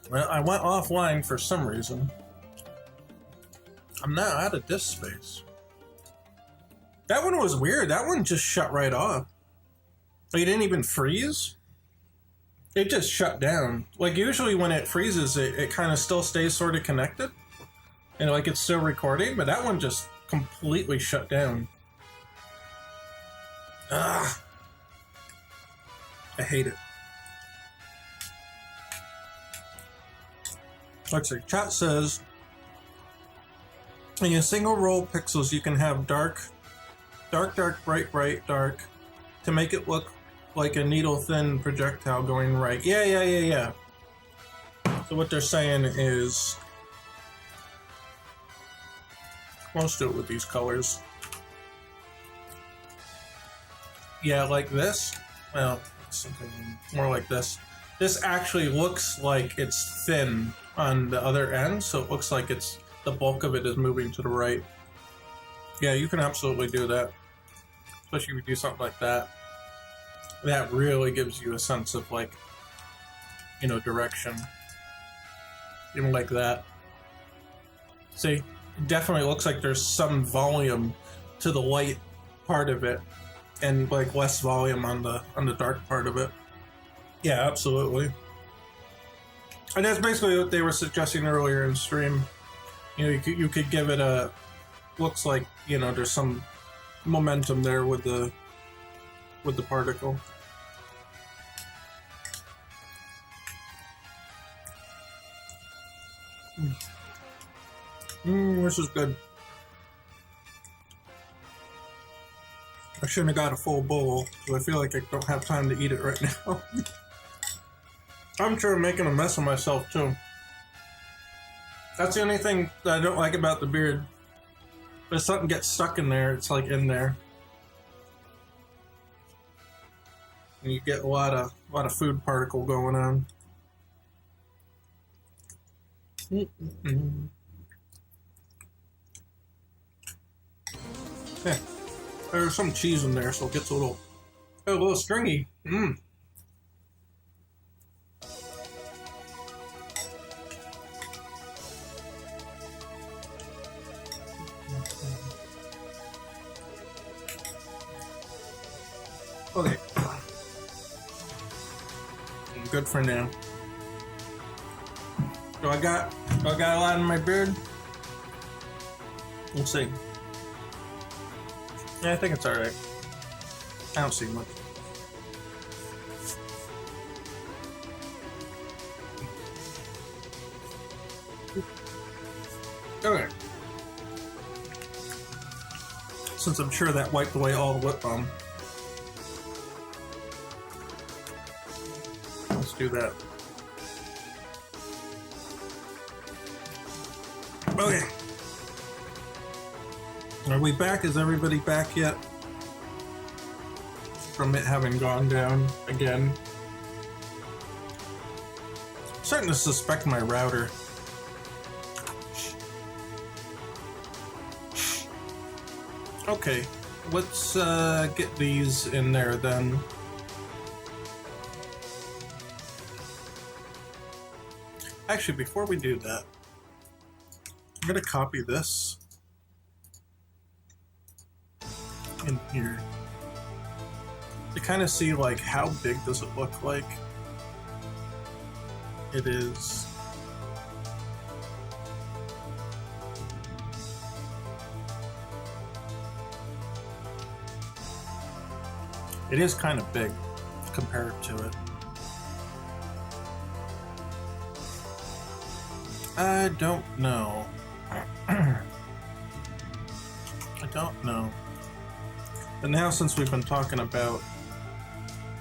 Well, I went offline for some reason. I'm now out of disk space. That one was weird. That one just shut right off. Like, it didn't even freeze. It just shut down. Like, usually when it freezes, it kind of still stays sort of connected. And, like, it's still recording, but that one just completely shut down. Ugh. I hate it. Let's see. Chat says, in a single row of pixels, you can have dark, bright, dark, to make it look like a needle-thin projectile going right. Yeah. So what they're saying is, let's do it with these colors. Yeah, like this. Well, something more like this. This actually looks like it's thin on the other end, so it looks like it's the bulk of it is moving to the right. Yeah, you can absolutely do that. Especially if you do something like that. That really gives you a sense of, like, you know, direction. Even like that. See, it definitely looks like there's some volume to the light part of it, and like less volume on the dark part of it. Yeah, absolutely. And that's basically what they were suggesting earlier in stream. You know, you could give it a, looks like, you know, there's some momentum there with the particle. This is good. I shouldn't have got a full bowl, because I feel like I don't have time to eat it right now. I'm sure I'm making a mess of myself, too. That's the only thing that I don't like about the beard. If something gets stuck in there, it's like in there. And you get a lot of food particle going on. Yeah. There's some cheese in there, so it gets a little stringy. Okay. I'm good for now. So I got a lot in my beard. We'll see. Yeah, I think it's alright. I don't see much. Okay. Since I'm sure that wiped away all the lip balm. Let's do that. Okay. Are we back? Is everybody back yet? From it having gone down again. I'm starting to suspect my router. Okay, let's get these in there then. Actually, before we do that, I'm gonna copy this in here to kind of see, like, how big does it look like it is. It is kind of big compared to it. I don't know. I don't know. But now, since we've been talking about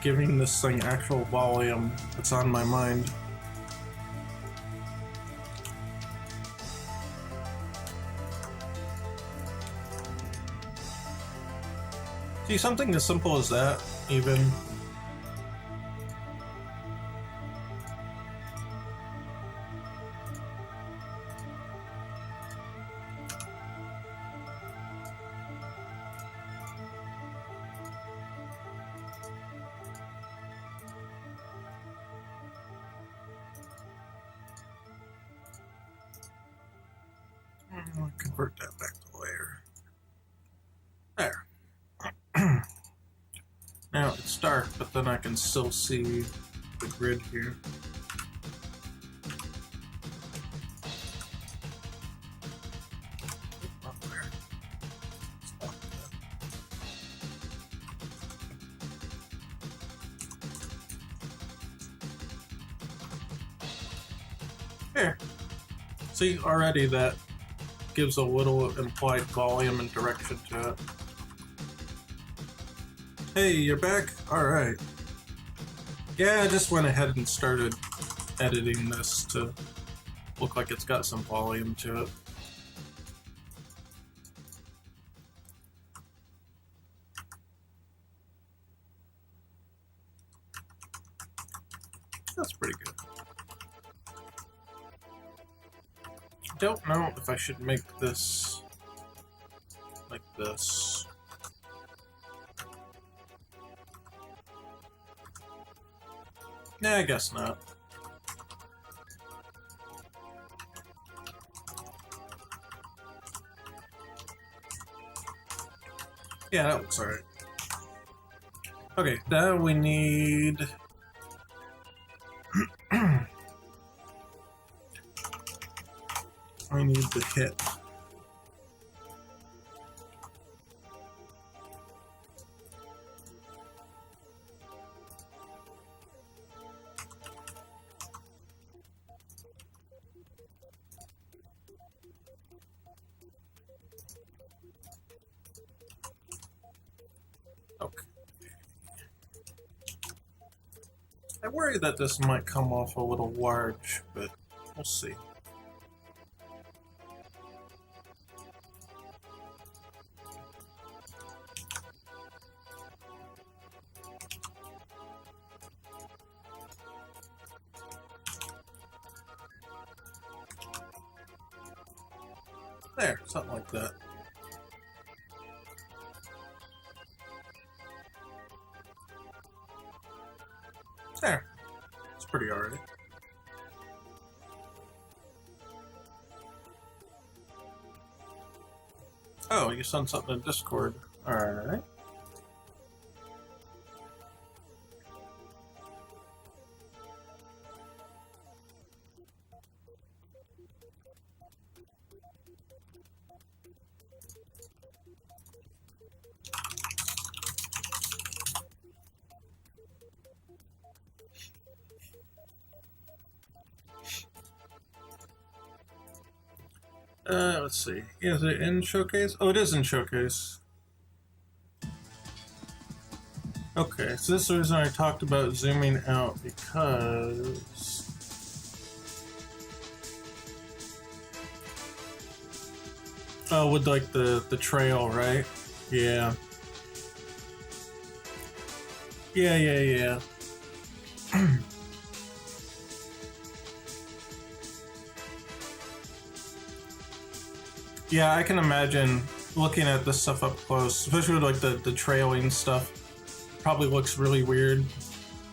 giving this thing actual volume, it's on my mind. See, something as simple as that, even. I'll convert that back to layer. There. Now it's dark, but then I can still see the grid here. Here. See, already that gives a little implied volume and direction to it. Hey, you're back? Alright. Yeah, I just went ahead and started editing this to look like it's got some volume to it. That's pretty good. I don't know if I should make this like this. Yeah, I guess not. Yeah, that looks alright. Okay, now we need... I need the hit. Okay. I worry that this might come off a little large, but we'll see. There, something like that. There. It's pretty already. Oh, you sent something in Discord. Alright. Let's see. Is it in Showcase? Oh, it is in Showcase. Okay, so this is the reason I talked about zooming out, because... Oh, with like the trail, right? Yeah. Yeah. Yeah, I can imagine looking at this stuff up close, especially with like the trailing stuff. Probably looks really weird,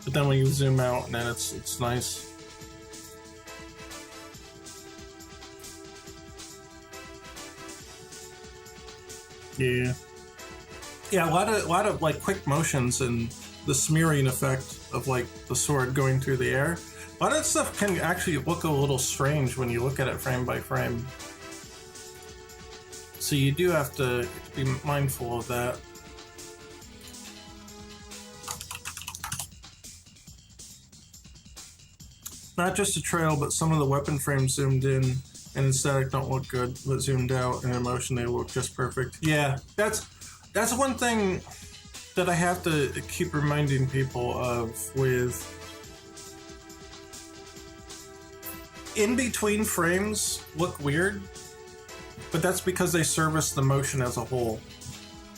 but then when you zoom out, then it's nice. Yeah, a lot of like quick motions and the smearing effect of like the sword going through the air. A lot of that stuff can actually look a little strange when you look at it frame by frame. So you do have to be mindful of that. Not just the trail, but some of the weapon frames zoomed in and in static don't look good, but zoomed out and in motion they look just perfect. Yeah, that's one thing that I have to keep reminding people of with in between frames look weird, but that's because they service the motion as a whole.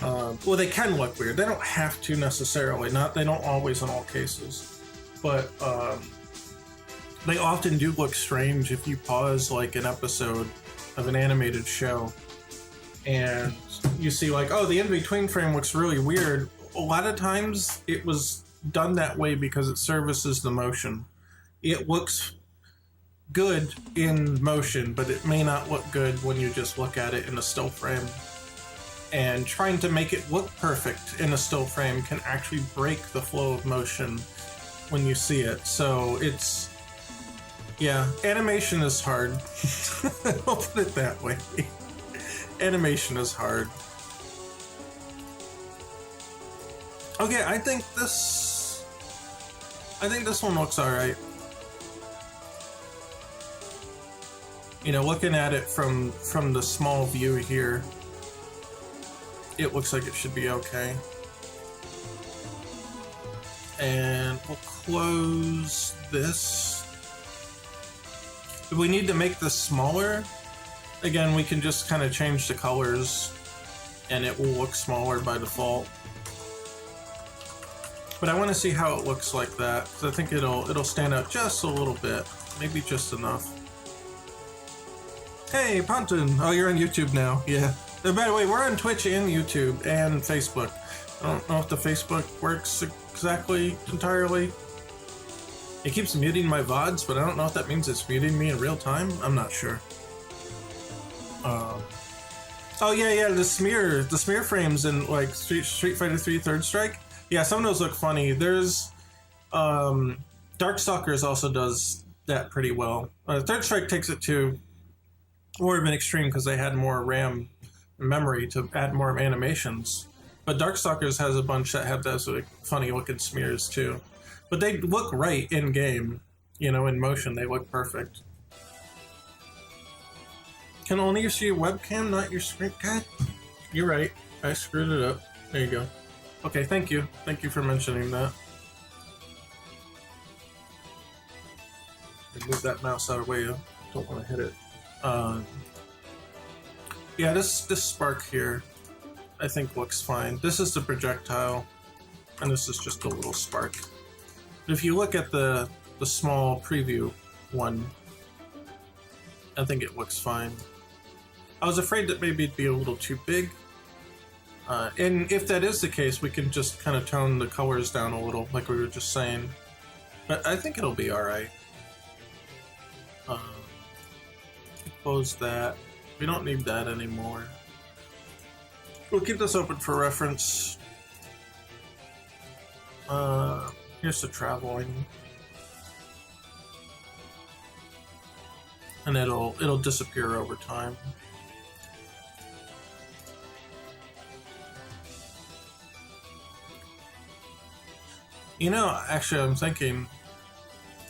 Well, they can look weird. They don't have to necessarily. They don't always in all cases, but they often do look strange if you pause like an episode of an animated show and you see like, oh, the in-between frame looks really weird. A lot of times it was done that way because it services the motion. It looks good in motion, but it may not look good when you just look at it in a still frame. And trying to make it look perfect in a still frame can actually break the flow of motion when you see it. So it's, yeah, animation is hard. I'll put it that way. Animation is hard. Okay, I think this one looks alright. You know, looking at it from the small view here, it looks like it should be okay. And we'll close this. If we need to make this smaller, again, we can just kind of change the colors and it will look smaller by default. But I want to see how it looks like that, because I think it'll stand out just a little bit, maybe just enough. Hey, Ponton! Oh, you're on YouTube now. Yeah. By the way, we're on Twitch and YouTube and Facebook. I don't know if the Facebook works exactly entirely. It keeps muting my VODs, but I don't know if that means it's muting me in real time. I'm not sure. Oh yeah, the smear frames in like Street Fighter 3 Third Strike. Yeah, some of those look funny. There's Darkstalkers also does that pretty well. Third Strike takes it to more of an extreme because they had more RAM memory to add more animations. But Darkstalkers has a bunch that have those like funny looking smears too. But they look right in game, you know, in motion. They look perfect. Can only use your webcam, not your screen. God, you're right. I screwed it up. There you go. Okay, thank you. Thank you for mentioning that. Move that mouse out of the way. I don't want to hit it. Yeah, this spark here, I think looks fine. This is the projectile, and this is just a little spark. But if you look at the small preview one, I think it looks fine. I was afraid that maybe it'd be a little too big. And if that is the case, we can just kind of tone the colors down a little, like we were just saying. But I think it'll be alright. Close that. We don't need that anymore. We'll keep this open for reference. Here's the traveling. And it'll disappear over time. You know, actually I'm thinking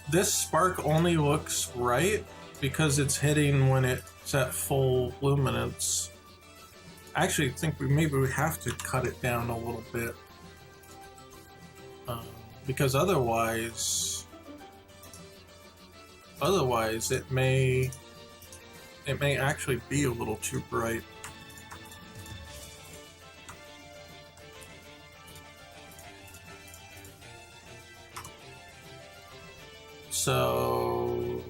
this spark only looks right because it's hitting when it's at full luminance. I actually think maybe we have to cut it down a little bit. Because otherwise it may actually be a little too bright. So,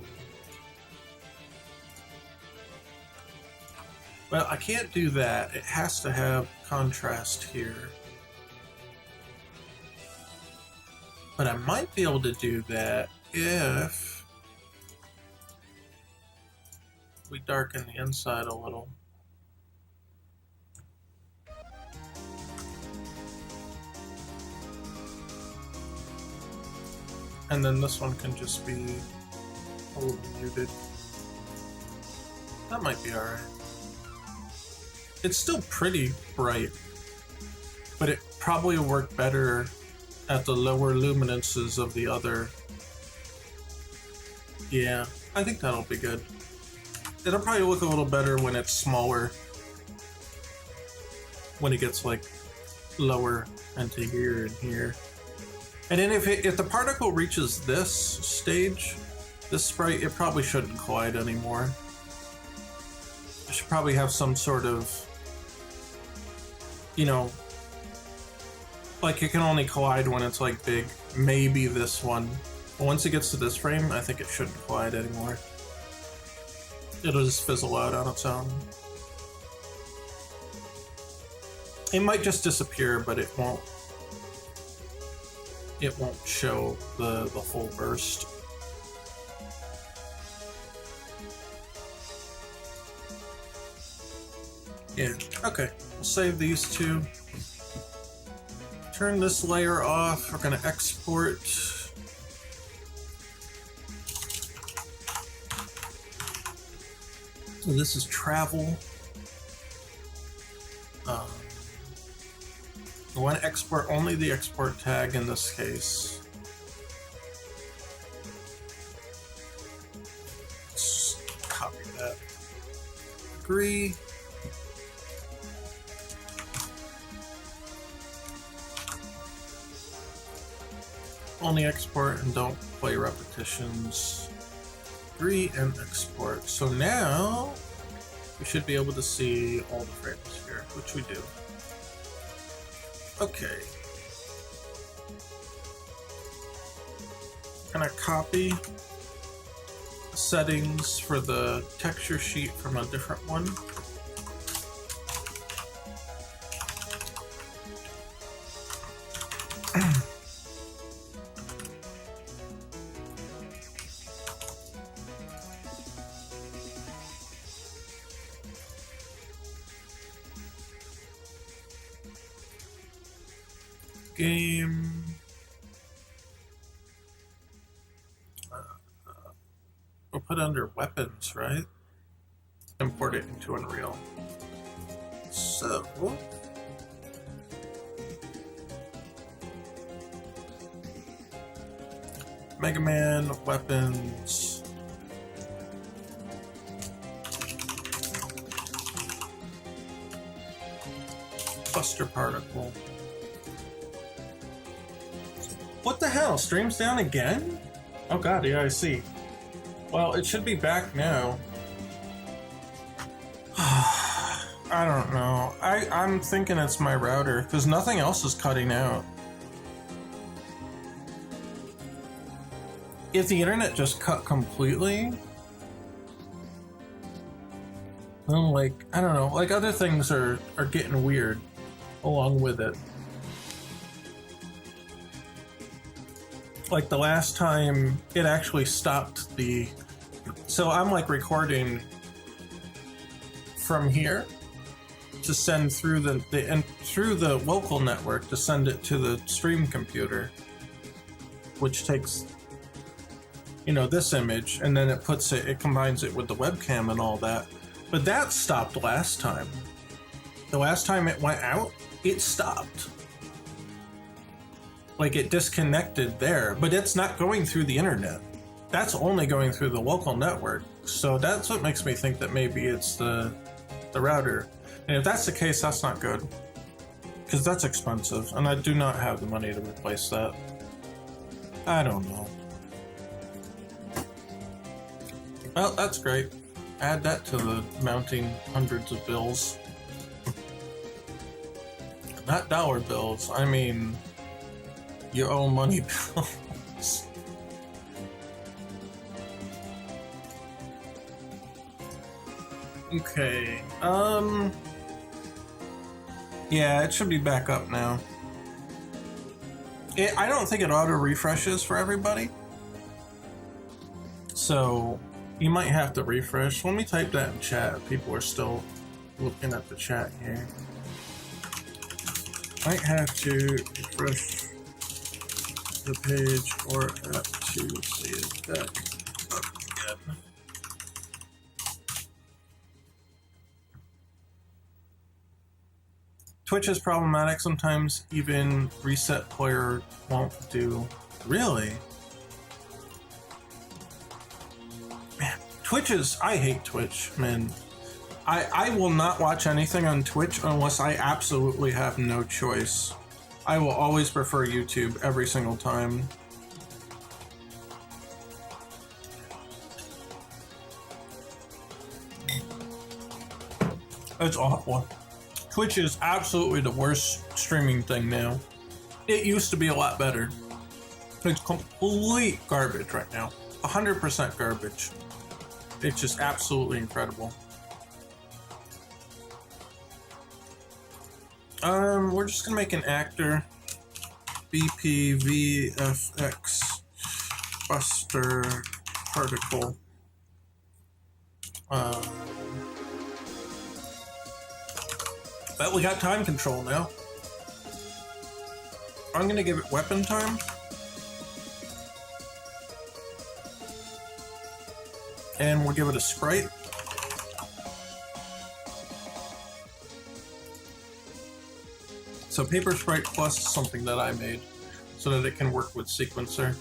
well, I can't do that. It has to have contrast here. But I might be able to do that if we darken the inside a little. And then this one can just be a little muted. That might be alright. It's still pretty bright, but it probably will work better at the lower luminances of the other. Yeah, I think that'll be good. It'll probably look a little better when it's smaller. When it gets like lower into here and here. And then if the particle reaches this stage, this sprite, it probably shouldn't collide anymore. It should probably have some sort of, you know, like it can only collide when it's like big. Maybe this one. But once it gets to this frame, I think it shouldn't collide anymore. It'll just fizzle out on its own. It might just disappear, but it won't show the full burst. Yeah, okay. We'll save these two. Turn this layer off. We're gonna export. So this is travel. We want to export only the export tag in this case. Let's copy that. Agree. Only export and don't play repetitions. Agree and export. So now we should be able to see all the frames here, which we do. Okay. I'm gonna copy the settings for the texture sheet from a different one. Game. We'll put under weapons, right? Import it into Unreal. So. Mega Man, weapons. Buster particle. What the hell? Stream's down again? Oh god, yeah, I see. Well, it should be back now. I don't know. I'm thinking it's my router, because nothing else is cutting out. If the internet just cut completely, then like, I don't know, like other things are getting weird along with it. Like the last time it actually stopped the, so I'm like recording from here to send through through the local network to send it to the stream computer, which takes, you know, this image, and then it combines it with the webcam and all that. But that stopped last time. The last time it went out, it stopped. Like it disconnected there, but it's not going through the internet. That's only going through the local network. So that's what makes me think that maybe it's the router. And if that's the case, that's not good, because that's expensive, and I do not have the money to replace that. I don't know. Well, that's great. Add that to the mounting hundreds of bills. Not dollar bills, I mean your own money bills. Okay, yeah, it should be back up now. I don't think it auto refreshes for everybody, so you might have to refresh. Let me type that in chat. People are still looking at the chat here. Might have to refresh the page or app to see it back up again. Twitch is problematic sometimes. Even reset player won't do. Really? Man, I hate Twitch, man. I will not watch anything on Twitch unless I absolutely have no choice. I will always prefer YouTube every single time. It's awful. Twitch is absolutely the worst streaming thing now. It used to be a lot better. It's complete garbage right now. 100% garbage. It's just absolutely incredible. We're just gonna make an actor. BPVFX Buster Particle. But we got time control now. I'm gonna give it weapon time. And we'll give it a sprite. So Paper Sprite Plus is something that I made so that it can work with Sequencer.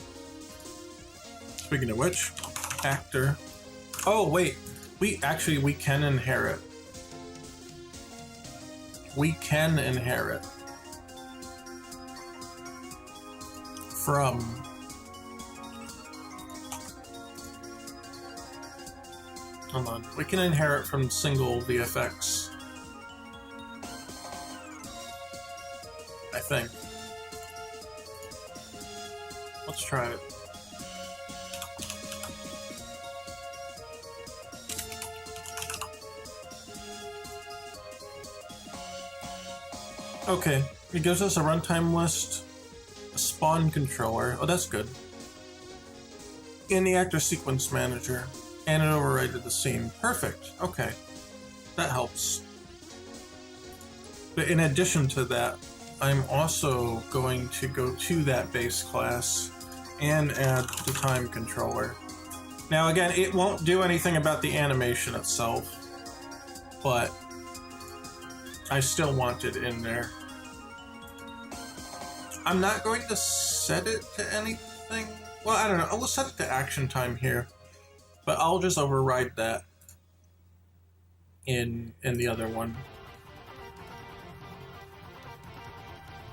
Speaking of which, actor. Oh wait, we can inherit. We can inherit from hold on. We can inherit from single VFX. I think. Let's try it. Okay, it gives us a runtime list, a spawn controller. Oh, that's good. And the actor sequence manager. And it overrided the scene. Perfect. Okay. That helps. But in addition to that, I'm also going to go to that base class and add the time controller. Now again, it won't do anything about the animation itself, but I still want it in there. I'm not going to set it to anything. Well, I don't know. I'll set it to action time here, but I'll just override that in the other one.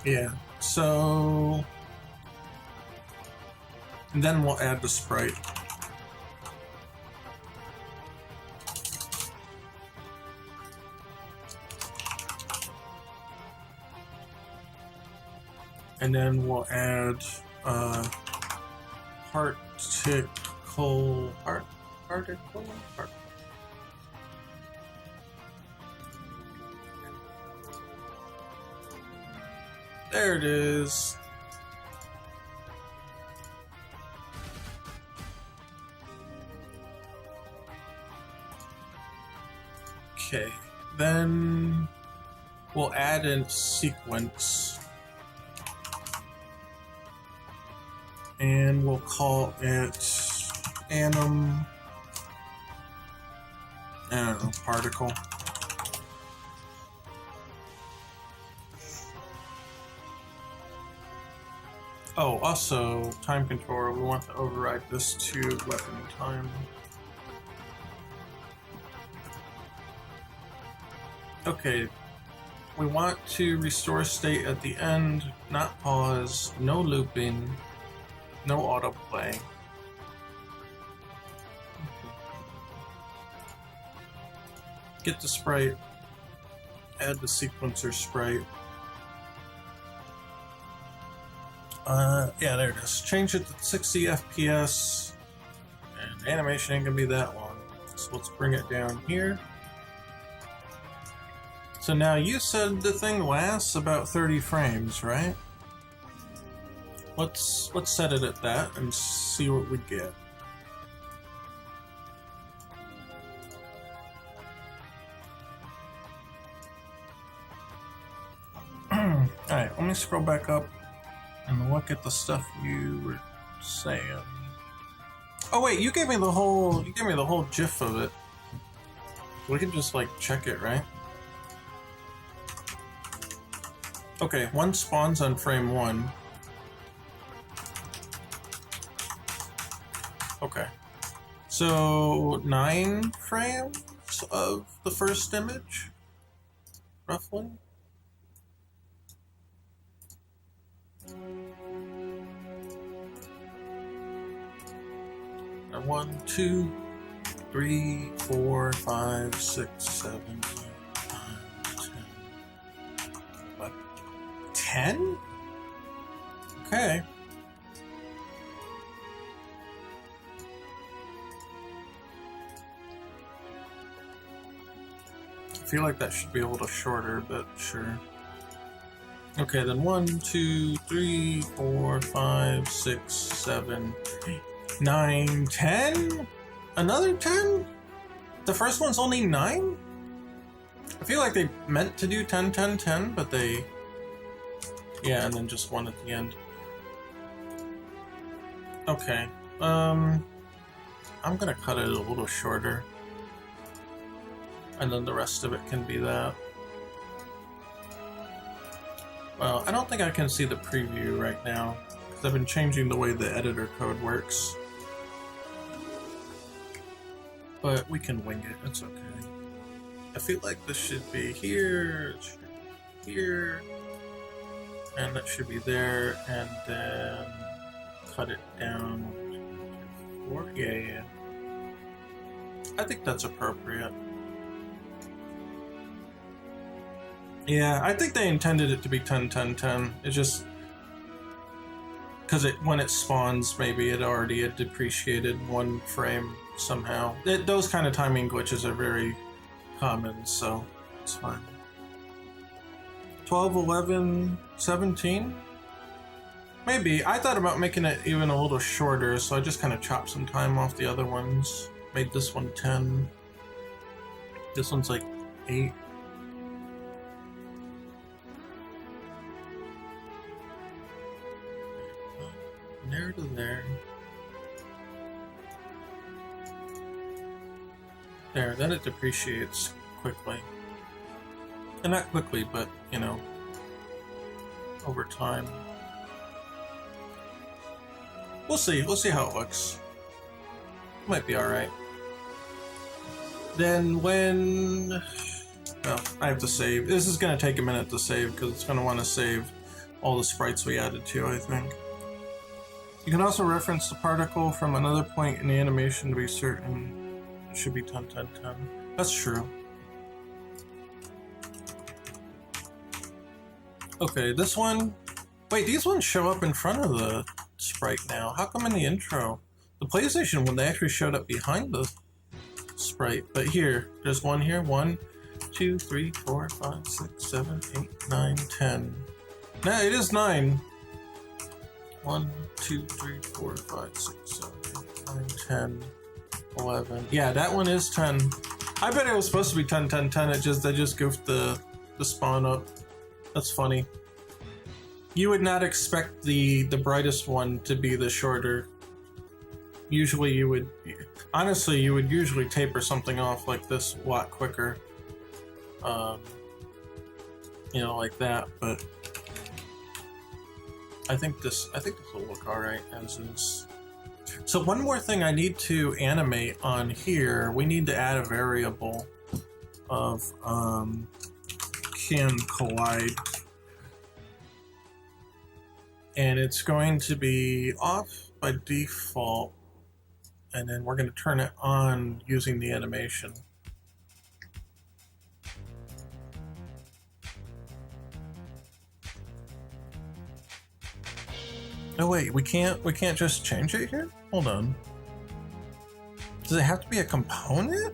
Yeah, so and then we'll add the sprite. And then we'll add particle. There it is. Okay, then we'll add in sequence. And we'll call it anim, I don't know, particle. Oh, also, time controller, we want to override this to weapon time. Okay, we want to restore state at the end, not pause, no looping, no autoplay. Get the sprite, add the sequencer sprite. Yeah, there it is. Change it to 60 FPS, and animation ain't gonna be that long. So let's bring it down here. So now you said the thing lasts about 30 frames, right? Let's set it at that and see what we get. Alright, let me scroll back up and look at the stuff you were saying. Oh wait, you gave me the whole GIF of it. We can just like check it, right? Okay, one spawns on frame 1. Okay. So 9 frames of the first image, roughly. And 1, 2, 3, 4, 5, 6, 7, 8, 9, 10. What? 10? Okay. I feel like that should be a little shorter, but sure. Okay, then 1, 2, 3, 4, 5, 6, 7, 8, 9, 10? Another 10? The first one's only 9? I feel like they meant to do 10, 10, 10, but they... Yeah, and then just one at the end. Okay. I'm gonna cut it a little shorter. And then the rest of it can be that. Well, I don't think I can see the preview right now, because I've been changing the way the editor code works. But we can wing it, it's okay. I feel like this should be here, it should be here, and that should be there, and then cut it down to 4. Yeah. I think that's appropriate. Yeah, I think they intended it to be 10, 10, 10. It just... Because when it spawns, maybe it already had depreciated 1 frame somehow. Those kind of timing glitches are very common, so it's fine. 12, 11, 17? Maybe. I thought about making it even a little shorter, so I just kind of chopped some time off the other ones. Made this one 10. This one's like 8. There to there. There, then it depreciates quickly. And not quickly, but, you know, over time. We'll see how it looks. Might be alright. Then when... Well, I have to save. This is going to take a minute to save, because it's going to want to save all the sprites we added to, I think. You can also reference the particle from another point in the animation to be certain it should be 10, 10, 10. That's true. Okay, this one... Wait, these ones show up in front of the sprite now. How come in the intro? The PlayStation one, they actually showed up behind the sprite. But here, there's one here. 1, 2, 3, 4, 5, 6, 7, 8, 9, 10. No, it is 9. 1, 2, 3, 4, 5, 6, 7, 8, 9, 10, 11. Yeah, that one is 10. I bet it was supposed to be 10, 10, 10. They just goofed the spawn up. That's funny. You would not expect the brightest one to be the shorter. Usually you would... Honestly, you would usually taper something off like this a lot quicker. You know, like that, but... I think this will look alright as is. So one more thing I need to animate on here, we need to add a variable of can collide. And it's going to be off by default, and then we're going to turn it on using the animation. Oh wait, we can't just change it here? Hold on. Does it have to be a component?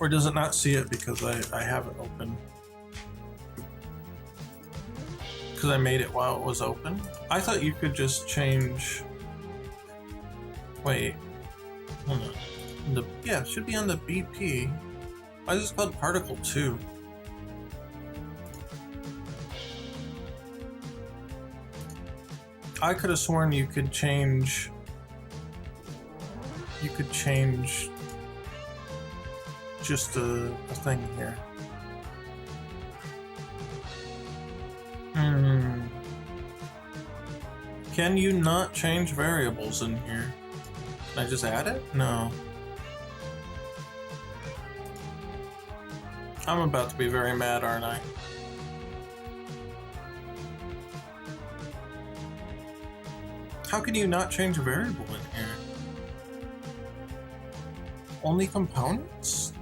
Or does it not see it because I have it open? Because I made it while it was open? I thought you could just change... Wait. Hold on. Yeah, it should be on the BP. Why is this called Particle 2? I could have sworn you could change... You could change... just a thing here. Can you not change variables in here? Can I just add it? No. I'm about to be very mad, aren't I? How can you not change a variable in here? Only components?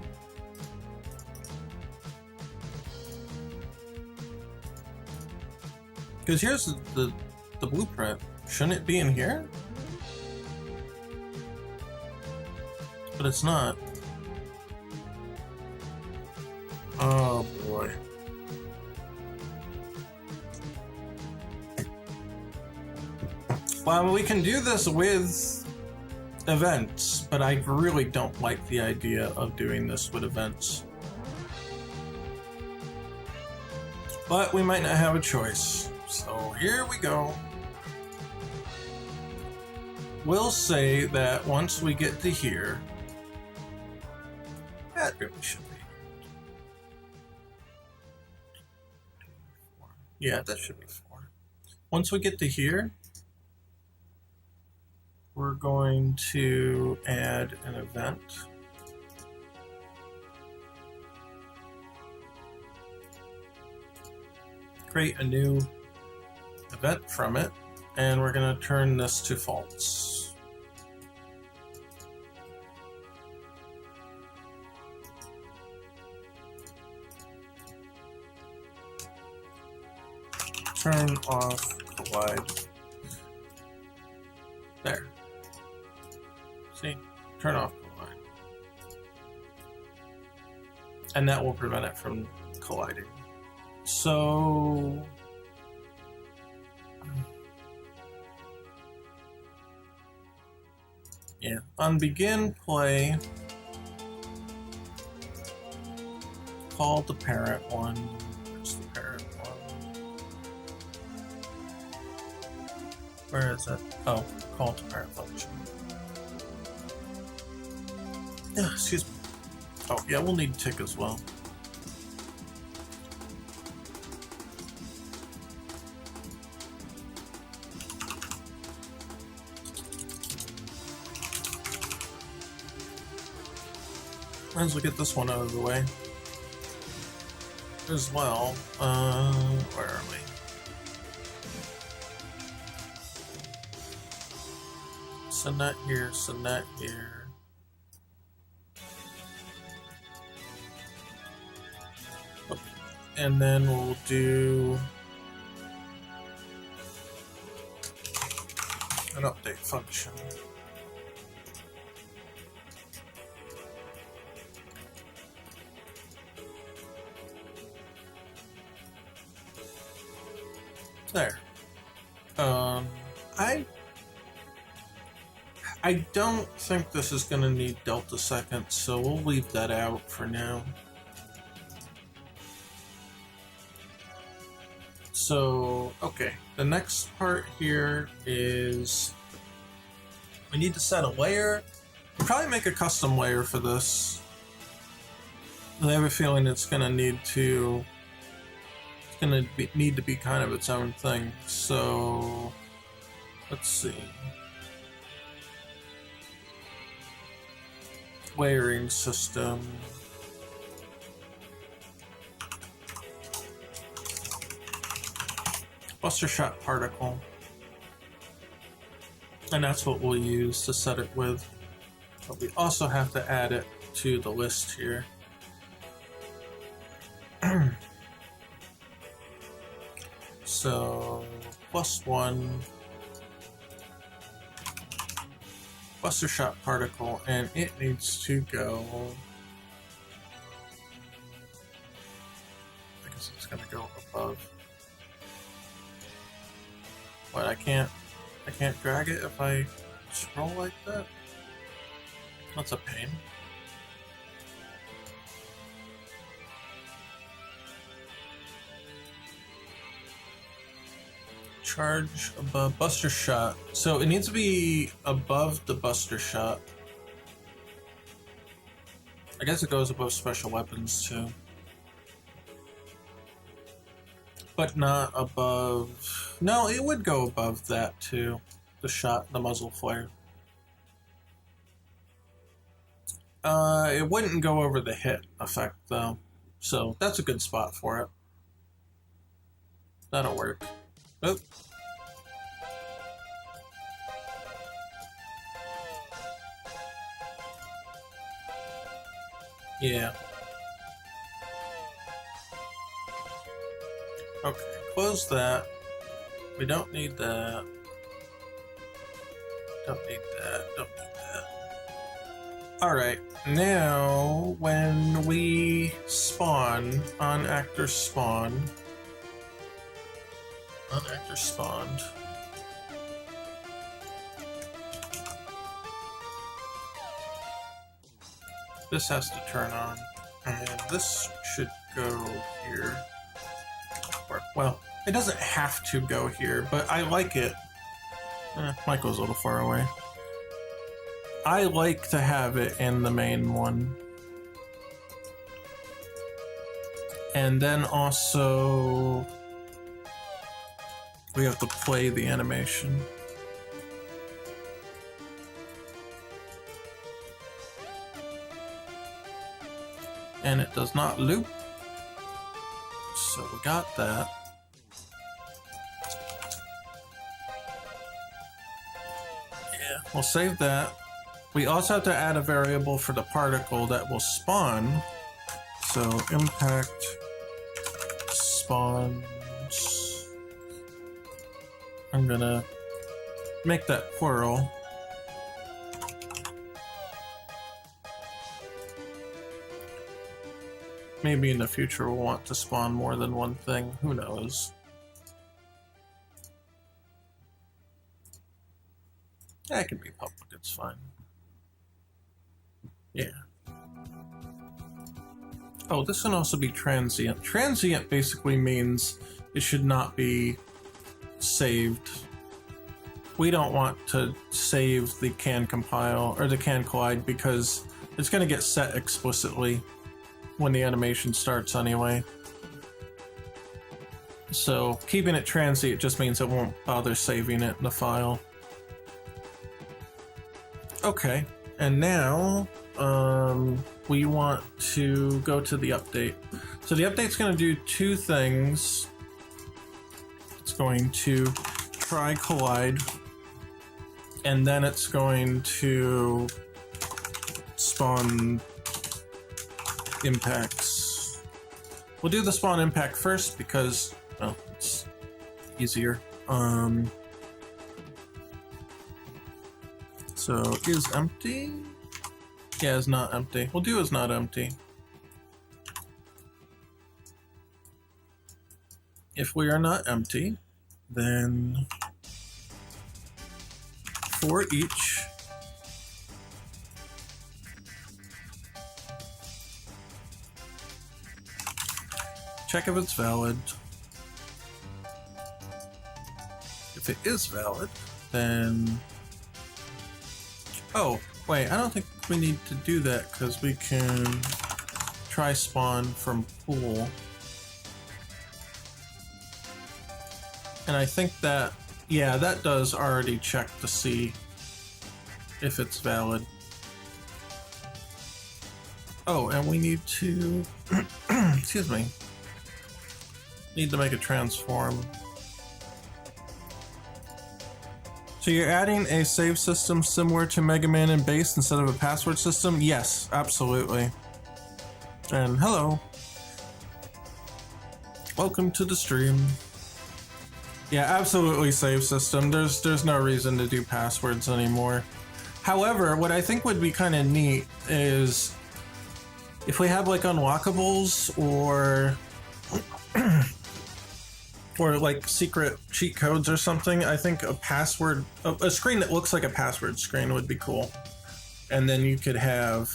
Because here's the blueprint. Shouldn't it be in here? But it's not. Oh boy. Well, we can do this with events, but I really don't like the idea of doing this with events. But we might not have a choice. So here we go. We'll say that once we get to here, that really should be. Yeah, that should be 4. Once we get to here, we're going to add an event. Create a new event from it, and we're going to turn this to false. Turn off collide. There. See? Turn off collide. And that will prevent it from colliding. So yeah, on begin play, call the parent one. Where's the parent one? Where is it? Oh, call to parent function. Yeah, excuse me. Oh yeah, we'll need tick as well. Might as well get this one out of the way as well. Where are we? Send that here, send that here. Okay. And then we'll do an update function. There. I don't think this is going to need delta seconds, so we'll leave that out for now. So, okay, the next part here is we need to set a layer. We'll probably make a custom layer for this. I have a feeling it's going to need to need to be kind of its own thing. So let's see. Layering system. Buster shot particle. And that's what we'll use to set it with. But we also have to add it to the list here. So +1 Buster shot particle, and it needs to go. I guess it's gonna go above. What, I can't drag it if I scroll like that? That's a pain. Charge above Buster shot. So it needs to be above the Buster shot. I guess it goes above special weapons too. But not above... No, it would go above that too. The shot, the muzzle flare. It wouldn't go over the hit effect though. So that's a good spot for it. That'll work. Oop. Yeah. Okay, close that. We don't need that. Don't need that. Don't need that. Alright, now when we spawn on actor spawn. On actor spawned. This has to turn on, and this should go here. Or, well, it doesn't have to go here, but I like it. Might goes a little far away. I like to have it in the main one. And then also, we have to play the animation. And it does not loop. So we got that. Yeah, we'll save that. We also have to add a variable for the particle that will spawn. So impact spawns. I'm gonna make that plural. Maybe in the future we'll want to spawn more than one thing, who knows. That can be public, it's fine. Yeah. Oh, this can also be transient. Transient basically means it should not be saved. We don't want to save the can compile or the can collide because it's going to get set explicitly when the animation starts anyway. So keeping it transient just means it won't bother saving it in the file. Okay, and now we want to go to the update. So the update's going to do two things. It's going to try collide, and then it's going to spawn impacts. We'll do the spawn impact first because, well, it's easier. So is empty? Yeah, it's not empty. We'll do is not empty. If we are not empty, then for each check if it's valid. If it is valid, then... Oh, wait, I don't think we need to do that because we can try spawn from pool. And I think that, yeah, that does already check to see if it's valid. Oh, and we need to, excuse me, need to make a transform. So you're adding a save system similar to Mega Man and Base instead of a password system? Yes, absolutely. And hello. Welcome to the stream. Yeah, absolutely save system. There's no reason to do passwords anymore. However, what I think would be kind of neat is if we have like unlockables or like secret cheat codes or something, I think a password, a screen that looks like a password screen would be cool. And then you could have,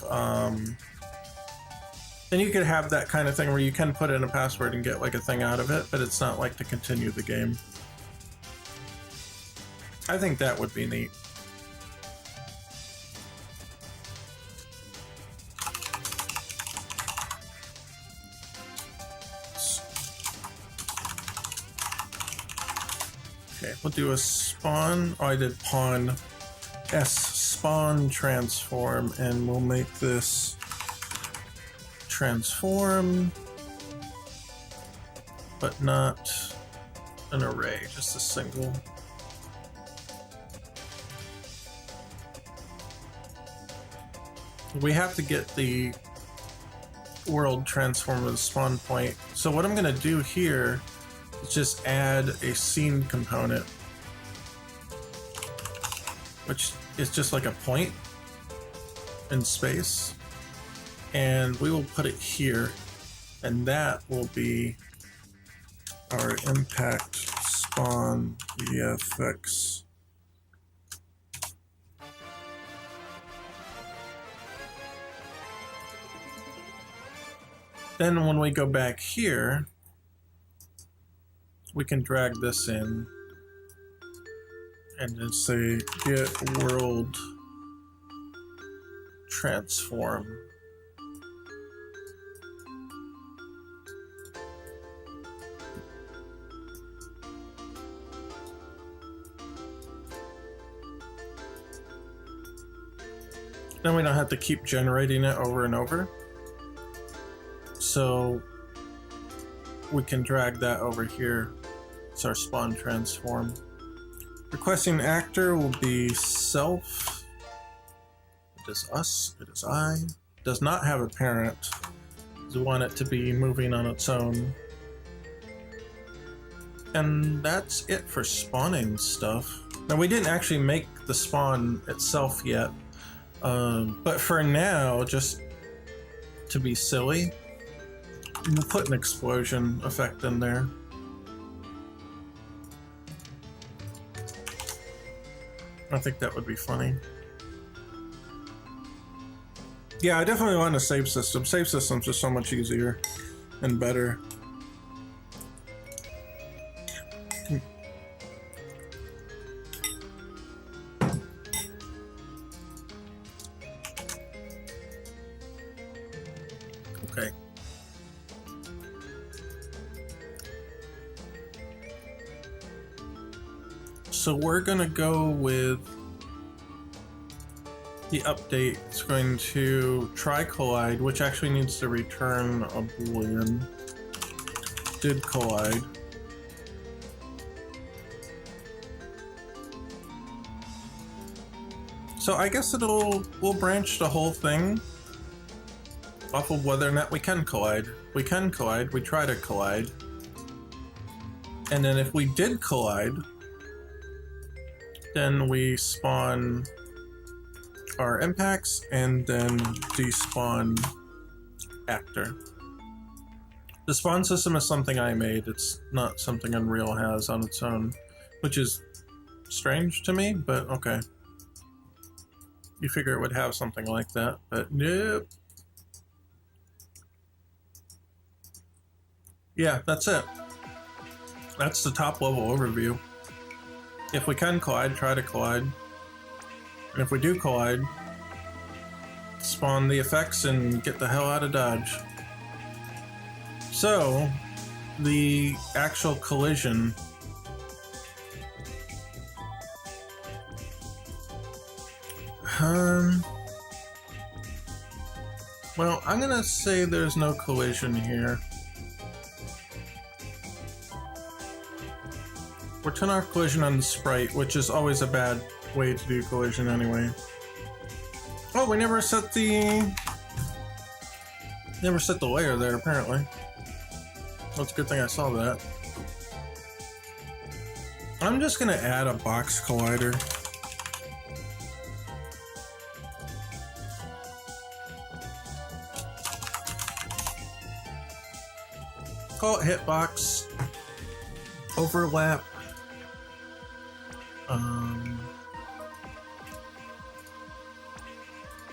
that kind of thing where you can put in a password and get like a thing out of it, but it's not like to continue the game. I think that would be neat. Okay, we'll do a spawn. Oh, I did pawn. S spawn transform, and we'll make this transform, but not an array, just a single. We have to get the world transform to the spawn point. So what I'm going to do here is just add a scene component, which is just like a point in space. And we will put it here, and that will be our impact spawn VFX. Then when we go back here, we can drag this in and just say get world transform. Then we don't have to keep generating it over and over. So we can drag that over here. It's our spawn transform. Requesting actor will be self. It is us. It is I. Does not have a parent. We want it to be moving on its own. And that's it for spawning stuff. Now we didn't actually make the spawn itself yet. But for now, just to be silly, we'll put an explosion effect in there. I think that would be funny. Yeah, I definitely want a save system. Save systems are so much easier and better. Okay. So we're gonna go with the update. It's going to try collide, which actually needs to return a boolean. Did collide. So I guess we'll branch the whole thing off of whether or not we can collide. We can collide, we try to collide. And then if we did collide, then we spawn our impacts and then despawn actor. The spawn system is something I made. It's not something Unreal has on its own, which is strange to me, but okay. You figure it would have something like that, but nope. Yeah, that's it. That's the top level overview. If we can collide, try to collide. And if we do collide, spawn the effects and get the hell out of Dodge. So, the actual collision. Well, I'm gonna say there's no collision here. We're turning off collision on the sprite, which is always a bad way to do collision anyway. Oh, we never set the layer there apparently. That's a good thing I saw that. I'm just gonna add a box collider. Call it hitbox. Overlap.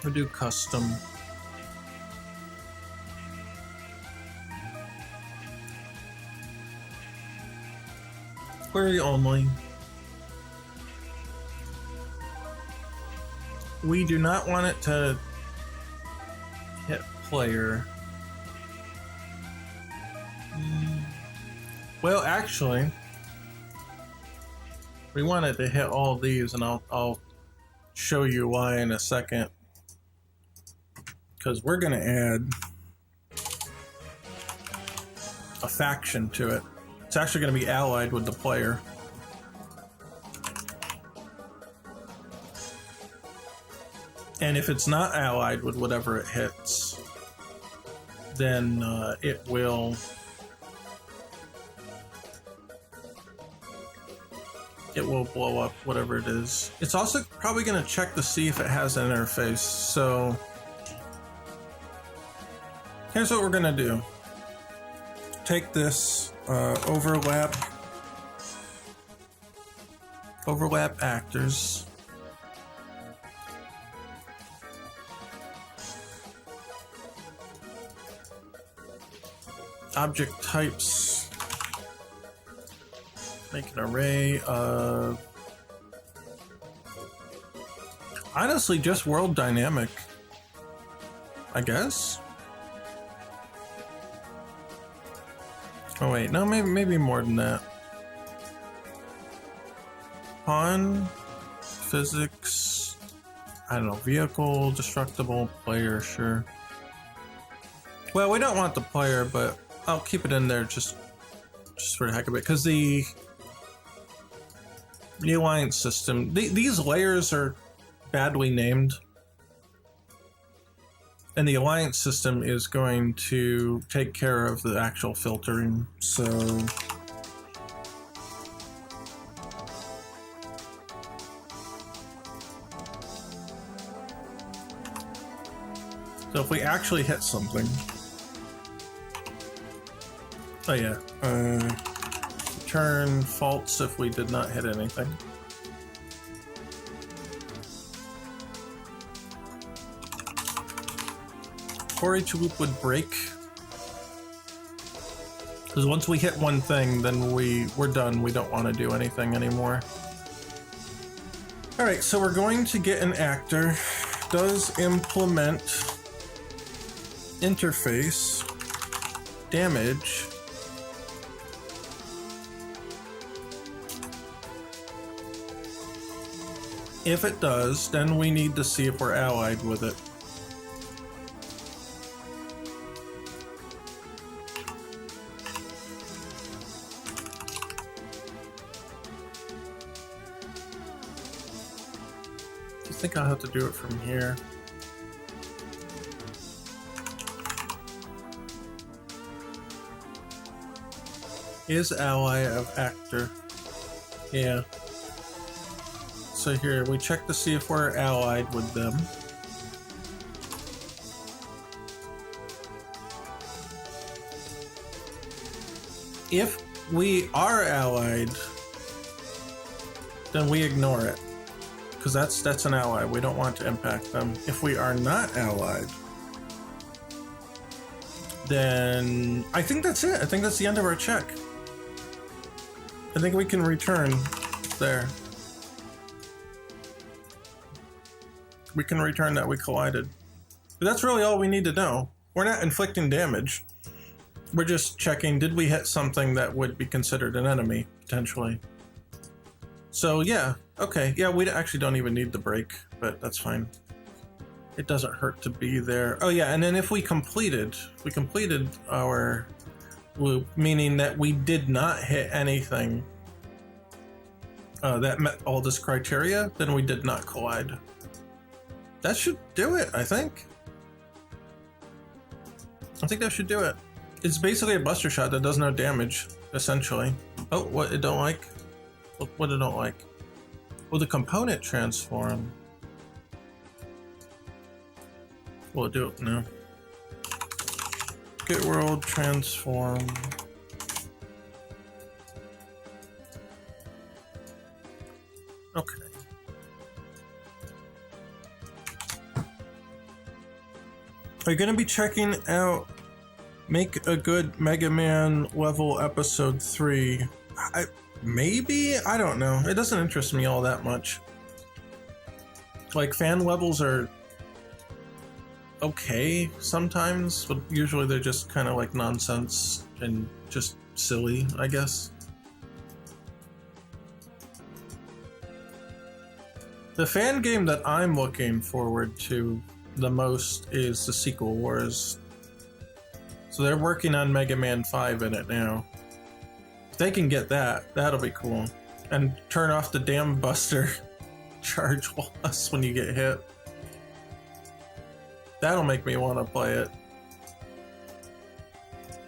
We'll do custom. Query only. We do not want it to hit player. Well, actually, we want it to hit all these, and I'll show you why in a second. Because we're going to add a faction to it. It's actually going to be allied with the player. And if it's not allied with whatever it hits, then it will blow up whatever it is. It's also probably going to check to see if it has an interface. So here's what we're going to do. Take this overlap actors. Object types. Make an array of... Honestly, just world dynamic, I guess. Oh wait, no, maybe more than that. Pawn, physics, I don't know, vehicle, destructible, player, sure. Well, we don't want the player, but I'll keep it in there just for the heck of it, because the alliance system, these layers are badly named, and the alliance system is going to take care of the actual filtering. So if we actually hit something, oh yeah, return false if we did not hit anything. For each loop would break, because once we hit one thing, then we're done. We don't want to do anything anymore. All right, so we're going to get an actor. Does implement interface damage if it does, then we need to see if we're allied with it. I think I'll have to do it from here. Is ally of actor. Yeah. So here, we check to see if we're allied with them. If we are allied, then we ignore it, because that's an ally. We don't want to impact them. If we are not allied, then I think that's it. I think that's the end of our check. I think we can return there. We can return that we collided. But that's really all we need to know. We're not inflicting damage. We're just checking, did we hit something that would be considered an enemy, potentially? So yeah, okay. Yeah, we actually don't even need the break, but that's fine. It doesn't hurt to be there. Oh yeah, and then if we completed our loop, meaning that we did not hit anything that met all this criteria, then we did not collide. That should do it, I think. I think that should do it. It's basically a buster shot that does no damage, essentially. Oh, what it don't like? What it don't like? Well, the component transform. Will it do it? No. Get world transform. Okay. Are you going to be checking out Make a Good Mega Man level episode 3? Maybe? I don't know. It doesn't interest me all that much. Like, fan levels are okay sometimes, but usually they're just kind of like nonsense and just silly, I guess. The fan game that I'm looking forward to the most is the Sequel Wars. So they're working on Mega Man 5 in it now. If they can get that, that'll be cool. And turn off the damn buster charge loss when you get hit. That'll make me want to play it.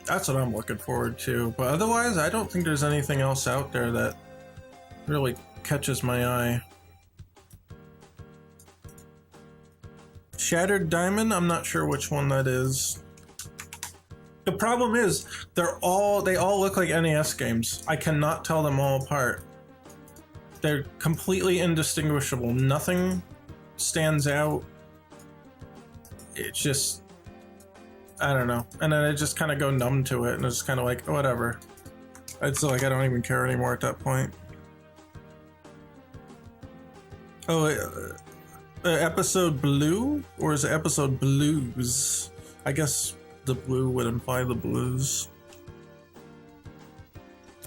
That's what I'm looking forward to. But otherwise, I don't think there's anything else out there that really catches my eye. Shattered Diamond, I'm not sure which one that is. The problem is, they all look like NES games. I cannot tell them all apart. They're completely indistinguishable. Nothing stands out. It's just, I don't know. And then I just kind of go numb to it, and it's kind of like, whatever. It's like I don't even care anymore at that point. Oh, episode blue? Or is it episode blues? I guess the blue would imply the blues.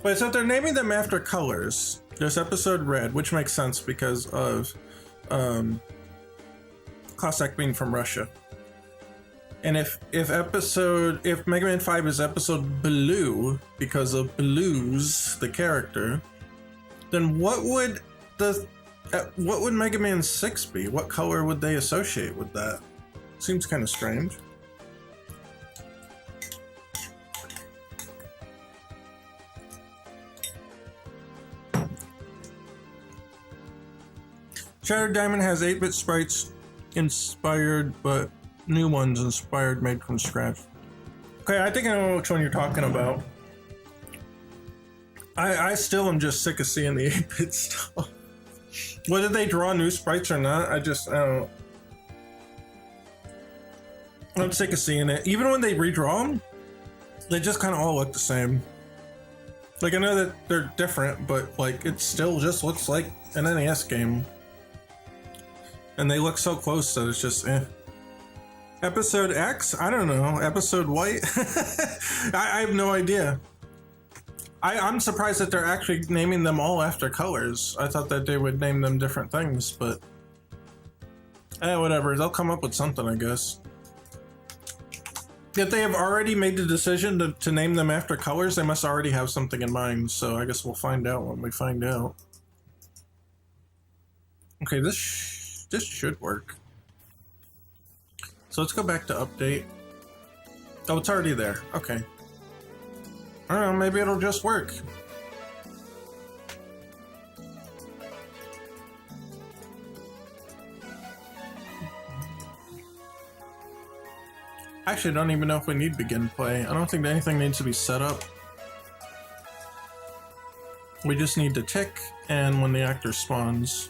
Wait, so they're naming them after colors. There's episode red, which makes sense because of Cossack being from Russia. And if Mega Man 5 is episode blue because of Blues, the character, then what would Mega Man 6 be? What color would they associate with that? Seems kind of strange. Shattered Diamond has 8-bit sprites inspired, but new ones inspired, made from scratch. Okay, I think I know which one you're talking about. I still am just sick of seeing the 8-bit stuff. Whether they draw new sprites or not, I don't. I'm sick of seeing it. Even when they redraw them, they just kind of all look the same. Like, I know that they're different, but like it still just looks like an NES game. And they look so close that it's just eh. Episode X? I don't know. Episode White? I have no idea. I'm surprised that they're actually naming them all after colors. I thought that they would name them different things, but whatever. They'll come up with something, I guess. If they have already made the decision to name them after colors, they must already have something in mind, so I guess we'll find out when we find out. Okay, this should work. So let's go back to update. Oh, it's already there. Okay. I don't know, maybe it'll just work. Actually, I don't even know if we need begin play. I don't think anything needs to be set up. We just need to tick and when the actor spawns.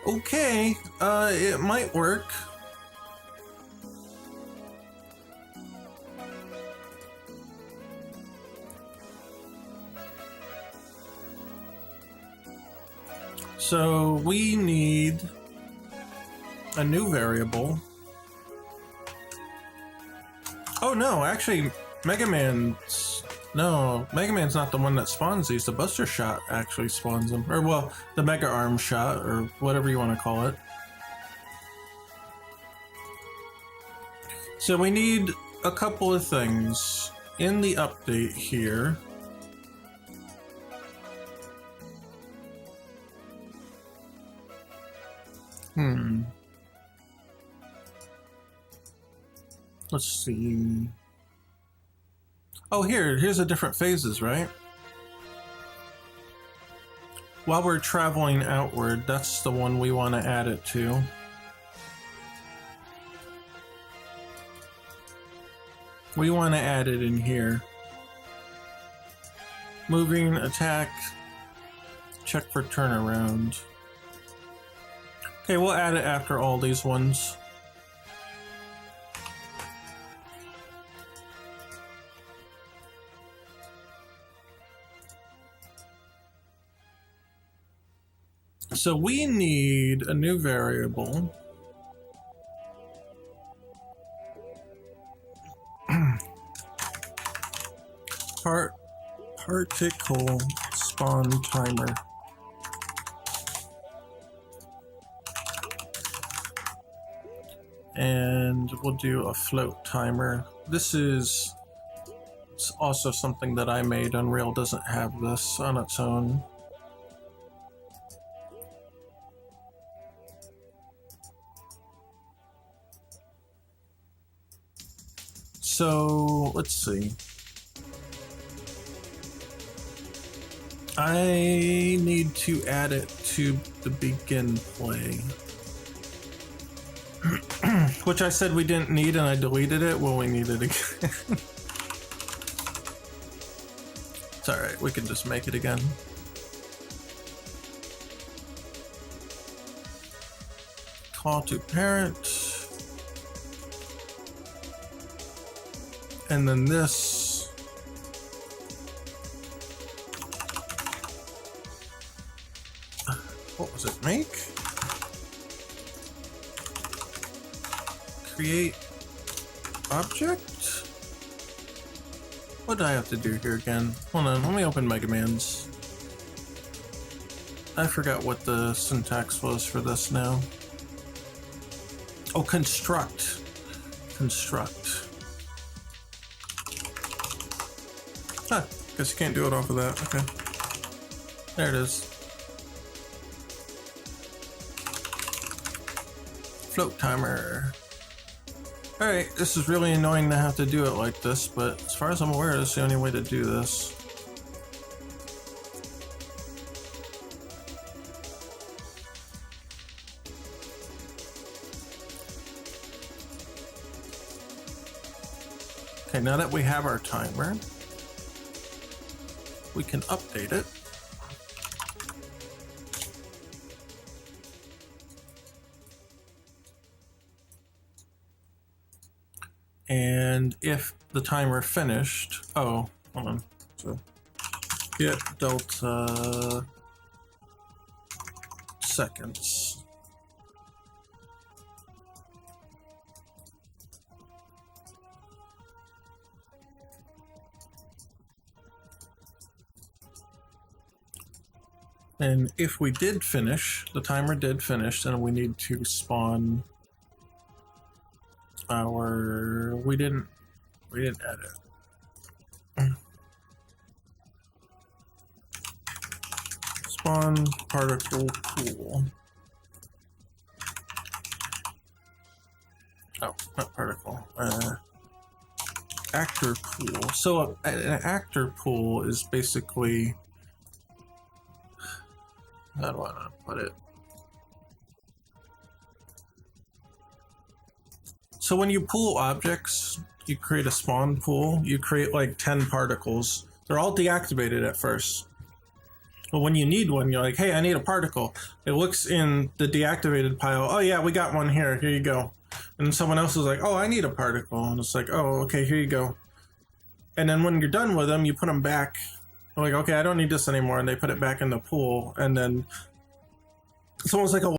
Okay, it might work. So we need a new variable. Oh no, actually Mega Man's not the one that spawns these. The Buster Shot actually spawns them. Or, well, the Mega Arm Shot, or whatever you want to call it. So we need a couple of things in the update here. Let's see. Oh, here's the different phases, right? While we're traveling outward, that's the one we want to add it to. We want to add it in here. Moving, attack, check for turnaround. Okay, we'll add it after all these ones. So we need a new variable. Particle spawn timer. And we'll do a float timer. This is also something that I made. Unreal doesn't have this on its own. So let's see. I need to add it to the begin play. Which I said we didn't need and I deleted it. Well, we need it again. It's alright, we can just make it again. call to parent. And then this. What was it? Make? Create object? What do I have to do here again? Hold on, let me open my commands. I forgot what the syntax was for this now. Oh, construct. Construct. Huh, guess you can't do it off of that. Okay. There it is. Float timer. Alright, this is really annoying to have to do it like this, but as far as I'm aware, that's the only way to do this. Okay, now that we have our timer, we can update it. And if the timer finished, oh, hold on. So get delta seconds. And if we did finish, the timer did finish, then we need to spawn our, we didn't edit. Spawn particle pool. Oh, not particle. Actor pool. So an actor pool is basically, how do I put it? So when you pool objects, you create a spawn pool, you create like 10 particles. They're all deactivated at first. But when you need one, you're like, hey, I need a particle. It looks in the deactivated pile. Oh yeah, we got one here. Here you go. And then someone else is like, oh, I need a particle. And it's like, oh, okay, here you go. And then when you're done with them, you put them back. They're like, okay, I don't need this anymore. And they put it back in the pool. And then someone's like, oh,